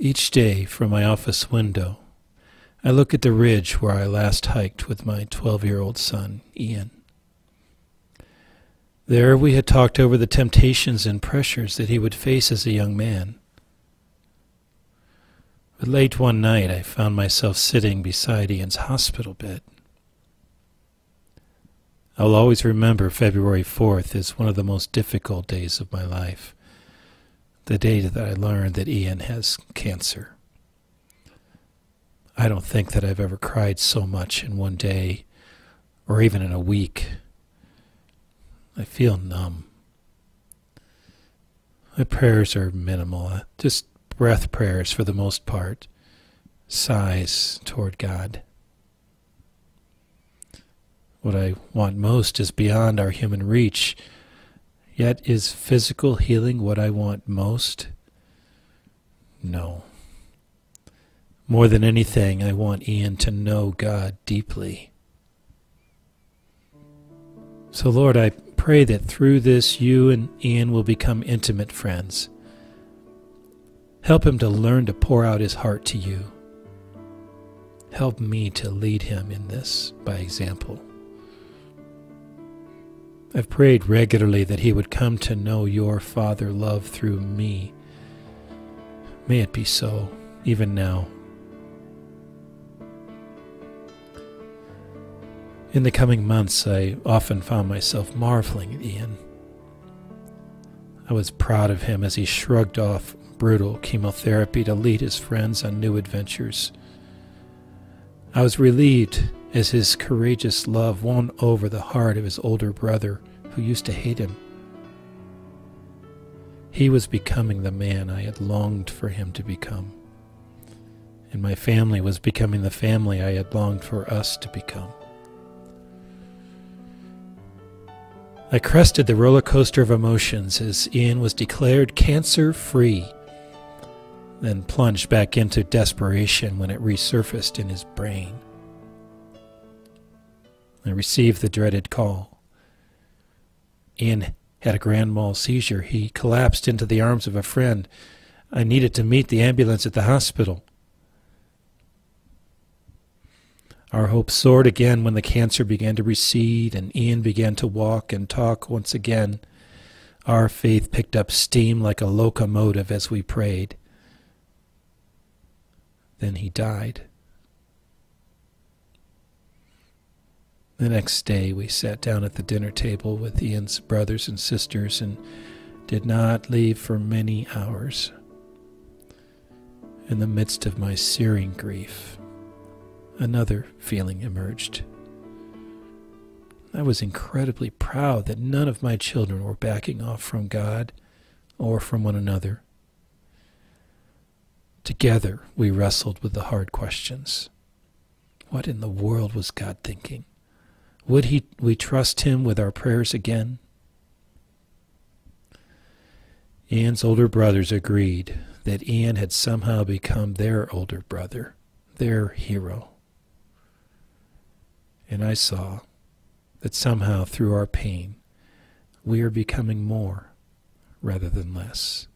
Each day from my office window, I look at the ridge where I last hiked with my 12-year-old son, Ian. There we had talked over the temptations and pressures that he would face as a young man. But late one night I found myself sitting beside Ian's hospital bed. I'll always remember February 4th as one of the most difficult days of my life, the day that I learned that Ian has cancer. I don't think that I've ever cried so much in one day, or even in a week. I feel numb. My prayers are minimal, just breath prayers for the most part, sighs toward God. What I want most is beyond our human reach. Yet is physical healing what I want most? No. More than anything, I want Ian to know God deeply. So Lord, I pray that through this you and Ian will become intimate friends. Help him to learn to pour out his heart to you. Help me to lead him in this by example. I've prayed regularly that he would come to know your Father love through me. May it be so, even now. In the coming months, I often found myself marveling at Ian. I was proud of him as he shrugged off brutal chemotherapy to lead his friends on new adventures. I was relieved as his courageous love won over the heart of his older brother who used to hate him. He was becoming the man I had longed for him to become, and my family was becoming the family I had longed for us to become. I crested the roller coaster of emotions as Ian was declared cancer-free, then plunged back into desperation when it resurfaced in his brain. I received the dreaded call. Ian had a grand mal seizure. He collapsed into the arms of a friend. I needed to meet the ambulance at the hospital. Our hope soared again when the cancer began to recede and Ian began to walk and talk once again. Our faith picked up steam like a locomotive as we prayed. Then he died. The next day we sat down at the dinner table with Ian's brothers and sisters and did not leave for many hours. In the midst of my searing grief, another feeling emerged. I was incredibly proud that none of my children were backing off from God or from one another. Together we wrestled with the hard questions. What in the world was God thinking? Would we trust him with our prayers again? Ian's older brothers agreed that Ian had somehow become their older brother, their hero. And I saw that somehow through our pain, we are becoming more rather than less.